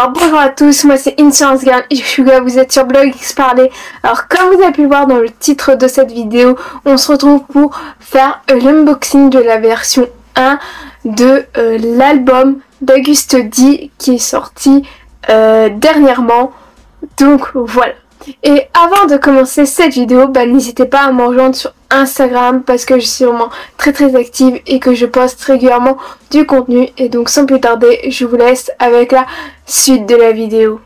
Alors bonjour à tous, moi c'est Inscience Girl et je suis là, vous êtes sur Blog X Parler. Alors comme vous avez pu le voir dans le titre de cette vidéo, on se retrouve pour faire l'unboxing de la version 1 de l'album d'Auguste D qui est sorti dernièrement. Donc voilà. Et avant de commencer cette vidéo, n'hésitez pas à me rejoindre sur Instagram parce que je suis vraiment très active et que je poste régulièrement du contenu. Et donc sans plus tarder, je vous laisse avec la suite de la vidéo.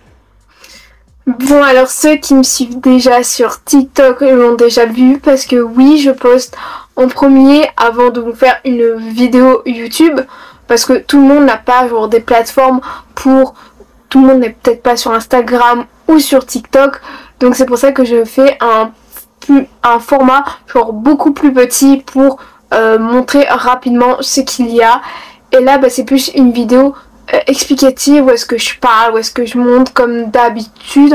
Bon, alors ceux qui me suivent déjà sur TikTok l'ont déjà vu parce que oui, je poste en premier avant de vous faire une vidéo YouTube parce que tout le monde n'a pas genre des plateformes pour... Tout le monde n'est peut-être pas sur Instagram ou sur TikTok, donc c'est pour ça que je fais un format genre beaucoup plus petit pour montrer rapidement ce qu'il y a. Et là c'est plus une vidéo explicative où est-ce que je parle, où est-ce que je montre comme d'habitude.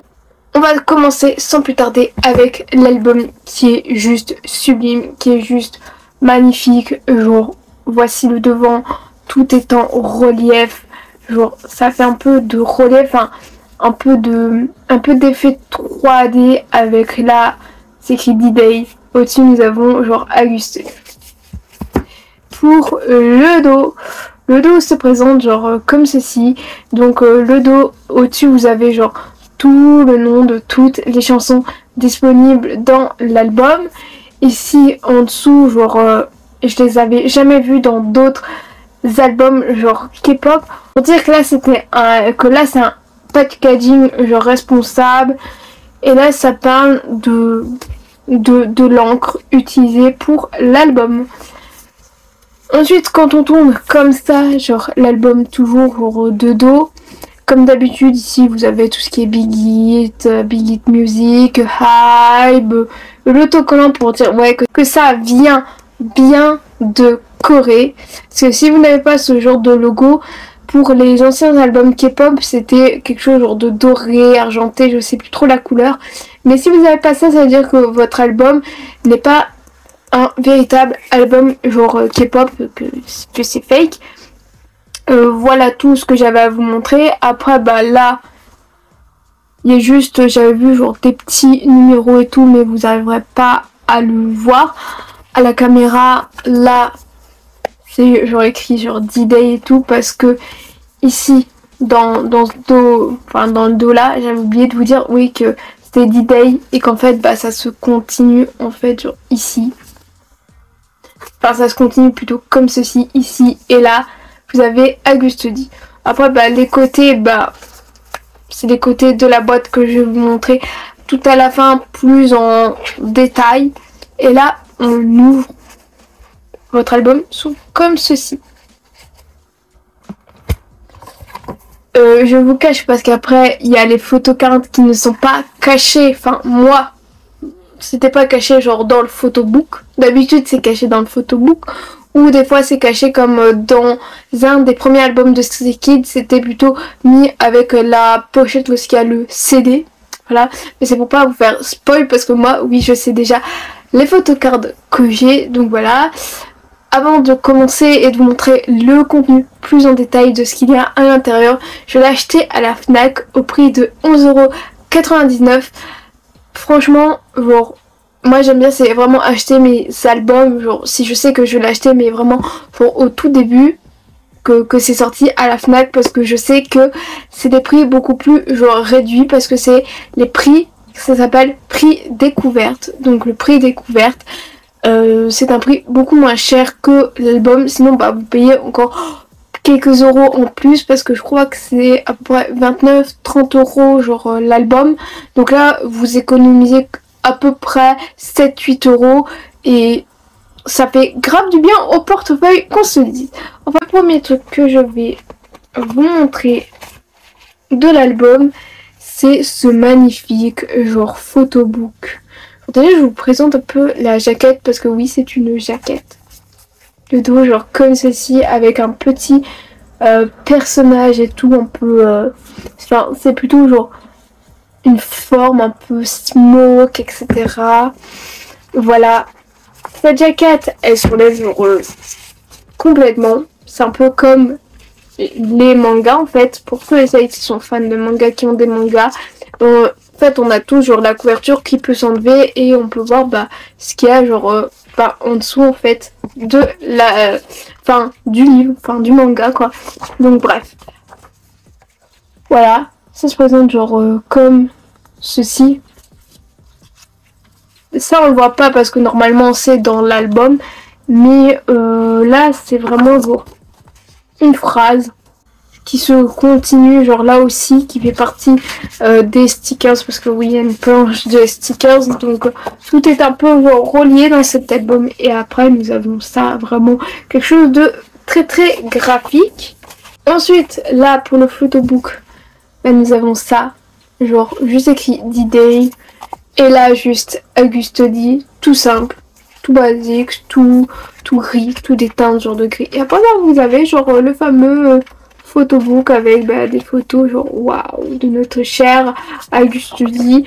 On va commencer sans plus tarder avec l'album qui est juste sublime, qui est juste magnifique. Genre voici le devant, tout est en relief. Genre ça fait un peu de relief, enfin un peu d'effet 3D avec là c'est écrit D-Day. Au-dessus nous avons genre Auguste. Pour le dos se présente genre comme ceci. Donc le dos au-dessus vous avez genre tout le nom de toutes les chansons disponibles dans l'album. Ici en dessous genre je les avais jamais vues dans d'autres albums genre K-pop. Pour dire que là c'est un packaging genre responsable. Et là ça parle de l'encre utilisée pour l'album. Ensuite quand on tourne comme ça, genre l'album toujours genre de dos. Comme d'habitude ici vous avez tout ce qui est Big Hit Music, Hype, l'autocollant pour dire ouais que ça vient bien de Corée. Parce que si vous n'avez pas ce genre de logo, pour les anciens albums K-pop c'était quelque chose genre de doré, argenté, je sais plus trop la couleur. Mais si vous n'avez pas ça, ça veut dire que votre album n'est pas un véritable album genre K-pop, que c'est fake. Voilà tout ce que j'avais à vous montrer. Après là il y a juste, j'avais vu genre des petits numéros et tout, mais vous n'arriverez pas à le voir à la caméra. Là c'est genre écrit genre D-Day et tout parce que ici dans ce dos, enfin dans le dos là, j'avais oublié de vous dire oui que c'était D-Day et qu'en fait ça se continue en fait genre ici. Enfin ça se continue plutôt comme ceci ici et là. Vous avez Auguste D. Après les côtés, c'est les côtés de la boîte que je vais vous montrer tout à la fin plus en détail. Et là on ouvre votre album sont comme ceci. Je vous cache parce qu'après il y a les photocards qui ne sont pas cachées. Enfin moi c'était pas caché genre dans le photobook. D'habitude c'est caché dans le photobook. Ou des fois c'est caché comme dans un des premiers albums de Stray Kids, c'était plutôt mis avec la pochette lorsqu'il y a le CD. Voilà, mais c'est pour pas vous faire spoil parce que moi, oui, je sais déjà les photocards que j'ai. Donc voilà, avant de commencer et de vous montrer le contenu plus en détail de ce qu'il y a à l'intérieur, je l'ai acheté à la Fnac au prix de 11,99 €. Franchement, genre... Moi j'aime bien c'est vraiment acheter mes albums, genre si je sais que je vais l'acheter mais vraiment genre, au tout début que c'est sorti à la Fnac parce que je sais que c'est des prix beaucoup plus genre réduits parce que c'est les prix, ça s'appelle prix découverte. Donc le prix découverte c'est un prix beaucoup moins cher que l'album, sinon vous payez encore quelques euros en plus parce que je crois que c'est à peu près 29-30 € genre l'album. Donc là vous économisez à peu près 7-8 € et ça fait grave du bien au portefeuille qu'on se dise. Enfin, le premier truc que je vais vous montrer de l'album, c'est ce magnifique genre photobook. Attendez, je vous présente un peu la jaquette parce que oui, c'est une jaquette. Le dos genre comme ceci avec un petit personnage et tout un peu... Enfin, c'est plutôt genre une forme un peu smoke, etc. Voilà. Cette jaquette, elle s'enlève complètement. C'est un peu comme les mangas en fait, pour tous les sites qui sont fans de mangas, qui ont des mangas. En fait, on a toujours la couverture qui peut s'enlever et on peut voir ce qu'il y a genre en dessous en fait de la du livre, du manga quoi. Donc bref. Voilà, ça se présente genre comme ceci. Ça on le voit pas parce que normalement c'est dans l'album, mais là c'est vraiment genre une phrase qui se continue, genre là aussi, qui fait partie des stickers, parce que oui, il y a une planche de stickers, donc tout est un peu genre relié dans cet album. Et après, nous avons ça, vraiment quelque chose de très très graphique. Ensuite, là, pour le photobook, nous avons ça, genre juste écrit D-Day, et là, juste Auguste D, tout simple, tout basique, tout gris, tout déteint, genre de gris. Et après là, vous avez genre le fameux photobook avec des photos genre waouh de notre cher Auguste D.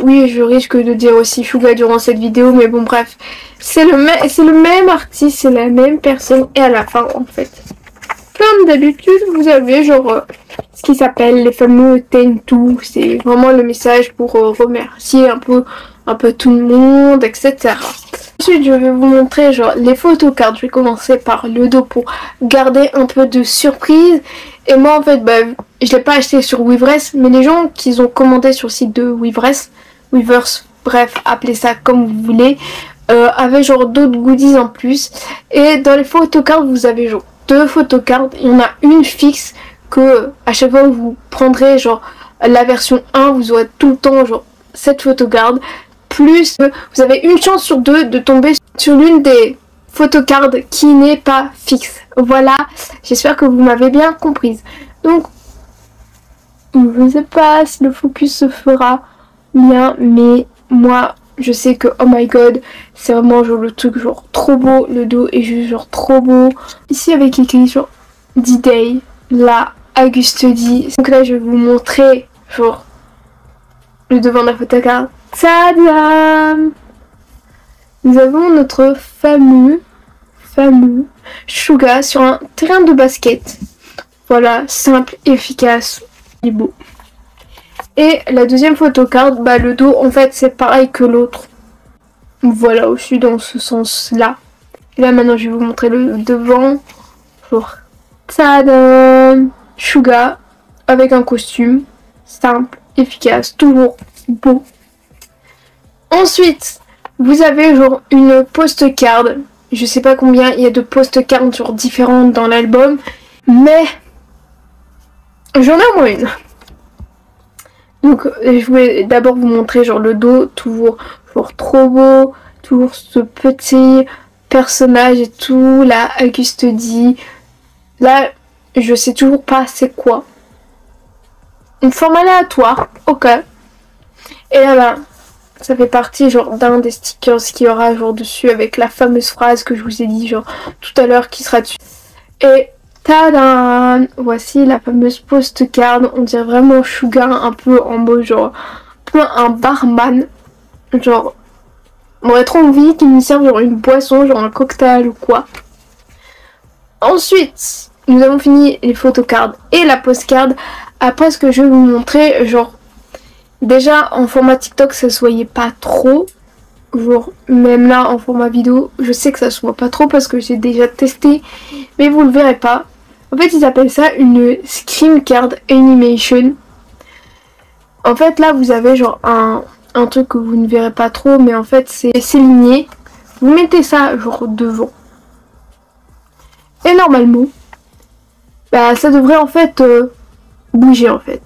Oui, je risque de dire aussi Suga durant cette vidéo, mais bon bref, c'est le même artiste, c'est la même personne. Et à la fin en fait, comme d'habitude, vous avez genre ce qui s'appelle les fameux thank you. C'est vraiment le message pour remercier un peu tout le monde, etc. Ensuite, je vais vous montrer genre les photocards. Je vais commencer par le dos pour garder un peu de surprise. Et moi, en fait, je l'ai pas acheté sur Weverse, mais les gens qui ont commandé sur le site de Weverse, bref, appelez ça comme vous voulez, avaient genre d'autres goodies en plus. Et dans les photocards, vous avez genre 2 photocards. Il y en a une fixe que à chaque fois que vous prendrez genre la version 1, vous aurez tout le temps genre cette photocards. Plus vous avez une chance sur 2 de tomber sur l'une des photocards qui n'est pas fixe. Voilà, j'espère que vous m'avez bien comprise. Donc, je ne sais pas si le focus se fera bien, mais moi, je sais que, oh my god, c'est vraiment genre le truc genre trop beau, le dos est juste genre trop beau. Ici avec écrit genre D-Day, là, Auguste D. Donc là, je vais vous montrer genre le devant de la photocard. Tadam! Nous avons notre fameux Suga sur un terrain de basket. Voilà, simple, efficace et beau. Et la deuxième photocard, le dos en fait c'est pareil que l'autre. Voilà, aussi dans ce sens-là. Et là maintenant je vais vous montrer le devant. Pour tadam! Suga avec un costume simple, efficace, toujours beau. Ensuite, vous avez genre une postcard. Je sais pas combien il y a de postcards genre différentes dans l'album, mais j'en ai au moins une. Donc je voulais d'abord vous montrer genre le dos, toujours genre trop beau, toujours ce petit personnage et tout, là Auguste D. Là, je sais toujours pas c'est quoi. Une forme aléatoire, ok. Et là, ça fait partie genre d'un des stickers qui aura genre dessus avec la fameuse phrase que je vous ai dit genre tout à l'heure qui sera dessus. Et tadam! Voici la fameuse postcard. On dirait vraiment Suga un peu en mode genre un barman. Genre on aurait trop envie qu'il nous serve genre une boisson, genre un cocktail ou quoi. Ensuite, nous avons fini les photocards et la postcard. Après ce que je vais vous montrer, genre déjà en format TikTok ça se voyait pas trop, genre même là en format vidéo je sais que ça se voit pas trop parce que j'ai déjà testé, mais vous le verrez pas. En fait ils appellent ça une screen card animation. En fait là vous avez genre un truc que vous ne verrez pas trop, mais en fait c'est ligné. Vous mettez ça genre devant et normalement ça devrait en fait bouger en fait.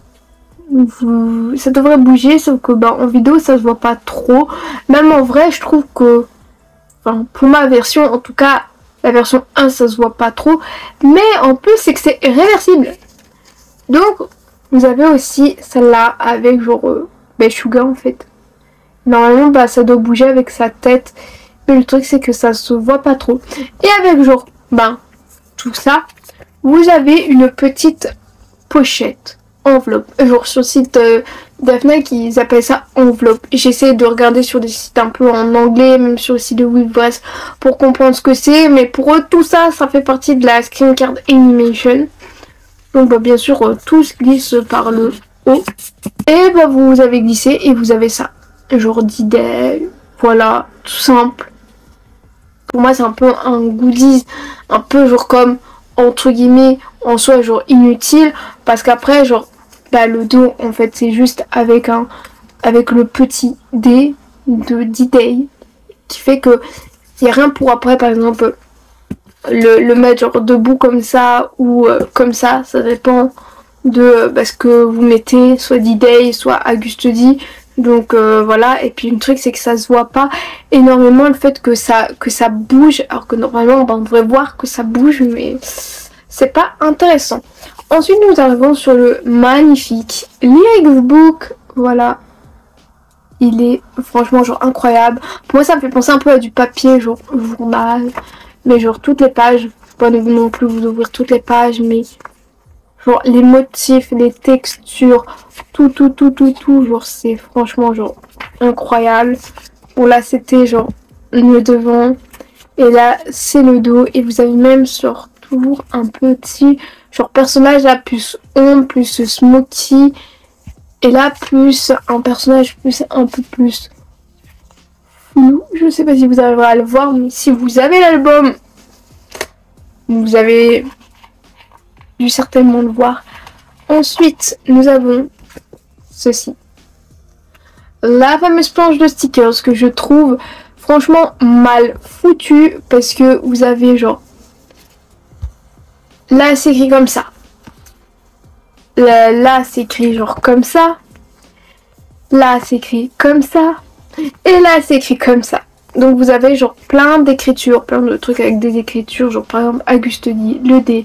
Ça devrait bouger, sauf que en vidéo ça se voit pas trop. Même en vrai je trouve que pour ma version en tout cas, la version 1 ça se voit pas trop, mais en plus c'est que c'est réversible. Donc vous avez aussi celle-là avec genre Suga en fait. Normalement ça doit bouger avec sa tête, mais le truc c'est que ça se voit pas trop. Et avec genre tout ça, vous avez une petite pochette, enveloppe. Genre sur le site d'Afnac ils appellent ça enveloppe. J'essaie de regarder sur des sites un peu en anglais, même sur le site de Weverse pour comprendre ce que c'est, mais pour eux tout ça, ça fait partie de la screen card animation. Donc bah, bien sûr tout se glisse par le haut. Et bah vous avez glissé et vous avez ça. Genre d'idée, voilà, tout simple. Pour moi c'est un peu un goodies, un peu genre comme entre guillemets en soi genre inutile. Parce qu'après genre bah, le dos en fait c'est juste avec le petit D de D-Day qui fait que il n'y a rien pour après par exemple le mettre genre debout comme ça ou comme ça dépend de ce que vous mettez, soit D-Day soit Auguste D. Donc voilà, et puis le truc c'est que ça se voit pas énormément le fait que ça bouge, alors que normalement on devrait voir que ça bouge, mais c'est pas intéressant. Ensuite nous arrivons sur le magnifique Lyrics-Book, voilà. Il est franchement genre incroyable. Pour moi ça me fait penser un peu à du papier genre journal. Mais genre toutes les pages. Pas non plus vous ouvrir toutes les pages. Mais genre les motifs, les textures. Tout. Genre c'est franchement genre incroyable. Bon là c'était genre le devant. Et là c'est le dos. Et vous avez même sur toujours un petit genre personnage là plus ombre, plus smoky. Et là, plus un personnage plus un peu plus flou. Je sais pas si vous arriverez à le voir, mais si vous avez l'album, vous avez dû certainement le voir. Ensuite, nous avons ceci. La fameuse planche de stickers que je trouve franchement mal foutue parce que vous avez genre... Là, c'est écrit comme ça. Là, c'est écrit genre comme ça. Là, c'est écrit comme ça. Et là, c'est écrit comme ça. Donc, vous avez genre plein d'écritures, plein de trucs avec des écritures. Genre, par exemple, Auguste D, le D,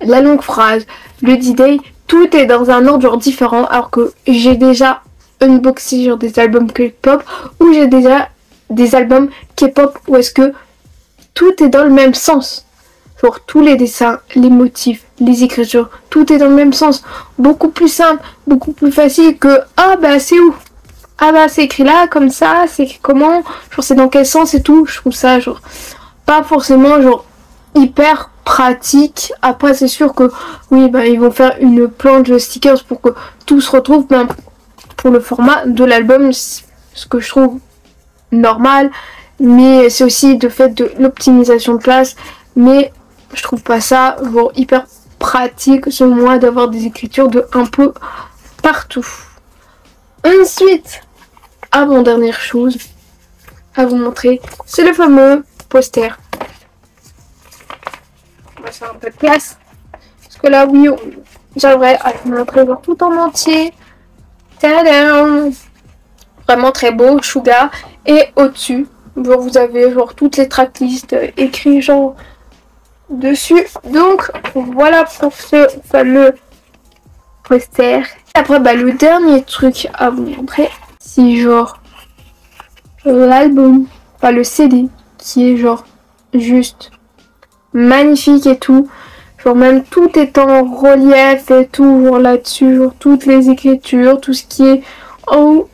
la longue phrase, le D-Day. Tout est dans un ordre genre différent. Alors que j'ai déjà unboxé genre des albums K-pop. Ou j'ai déjà des albums K-pop où est-ce que tout est dans le même sens. Genre tous les dessins, les motifs, les écritures, tout est dans le même sens. Beaucoup plus simple, beaucoup plus facile que ah bah c'est où? Ah bah c'est écrit là, comme ça, c'est écrit comment? Genre c'est dans quel sens et tout. Je trouve ça genre pas forcément genre hyper pratique. Après c'est sûr que oui bah ils vont faire une planche de stickers pour que tout se retrouve. Ben, pour le format de l'album, ce que je trouve normal. Mais c'est aussi de fait de l'optimisation de place. Mais je trouve pas ça genre hyper pratique selon moi d'avoir des écritures de un peu partout. Ensuite, avant-dernière chose à vous montrer, c'est le fameux poster. On va faire un peu de place. Parce que là, oui, j'aimerais à vous montrer genre tout en entier. Tadam! Vraiment très beau, Suga. Et au-dessus, genre, vous avez genre toutes les tracklists écrites genre dessus. Donc voilà pour ce fameux poster. Après bah le dernier truc à vous montrer, c'est genre l'album, pas le CD, qui est genre juste magnifique et tout. Genre même tout est en relief et tout, genre là-dessus, genre toutes les écritures, tout ce qui est en haut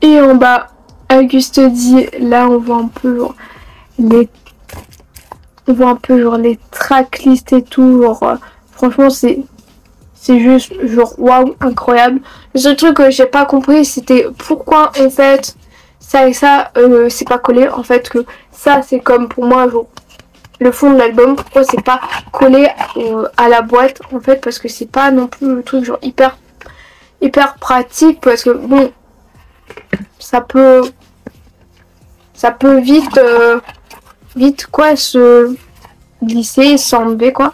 et en bas. Auguste D, là on voit un peu genre les tracklists et tout, genre franchement c'est juste genre waouh, incroyable. Le seul truc que j'ai pas compris c'était pourquoi en fait ça et ça c'est pas collé, en fait que ça c'est comme pour moi genre le fond de l'album, pourquoi c'est pas collé à la boîte en fait, parce que c'est pas non plus le truc genre hyper pratique, parce que bon ça peut vite quoi se glisser, s'enlever quoi.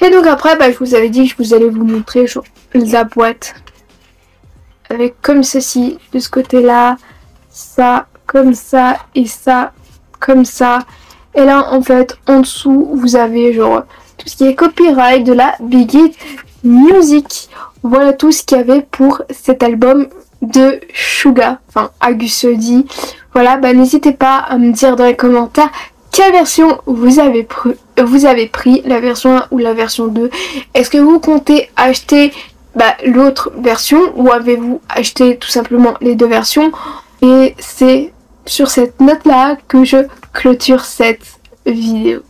Et donc après bah, je vous avais dit que je vous allais vous montrer genre la boîte avec comme ceci de ce côté là, ça comme ça et ça comme ça. Et là en fait en dessous vous avez genre tout ce qui est copyright de la Big Hit Music. Voilà tout ce qu'il y avait pour cet album de Suga, enfin Auguste D. Voilà, bah n'hésitez pas à me dire dans les commentaires quelle version vous avez pris, la version 1 ou la version 2. Est-ce que vous comptez acheter l'autre version ou avez-vous acheté tout simplement les deux versions? Et c'est sur cette note là que je clôture cette vidéo.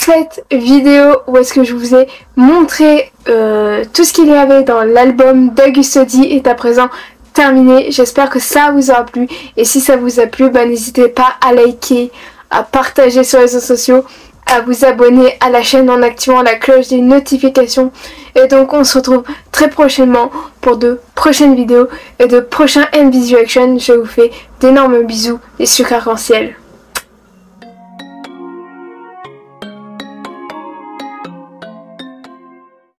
cette vidéo où est-ce que je vous ai montré tout ce qu'il y avait dans l'album d'Auguste D est à présent terminé. J'espère que ça vous aura plu. Et si ça vous a plu, bah, n'hésitez pas à liker, à partager sur les réseaux sociaux, à vous abonner à la chaîne en activant la cloche des notifications. Et donc on se retrouve très prochainement pour de prochaines vidéos et de prochains NVisual Action. Je vous fais d'énormes bisous et sucres arc-en-ciel.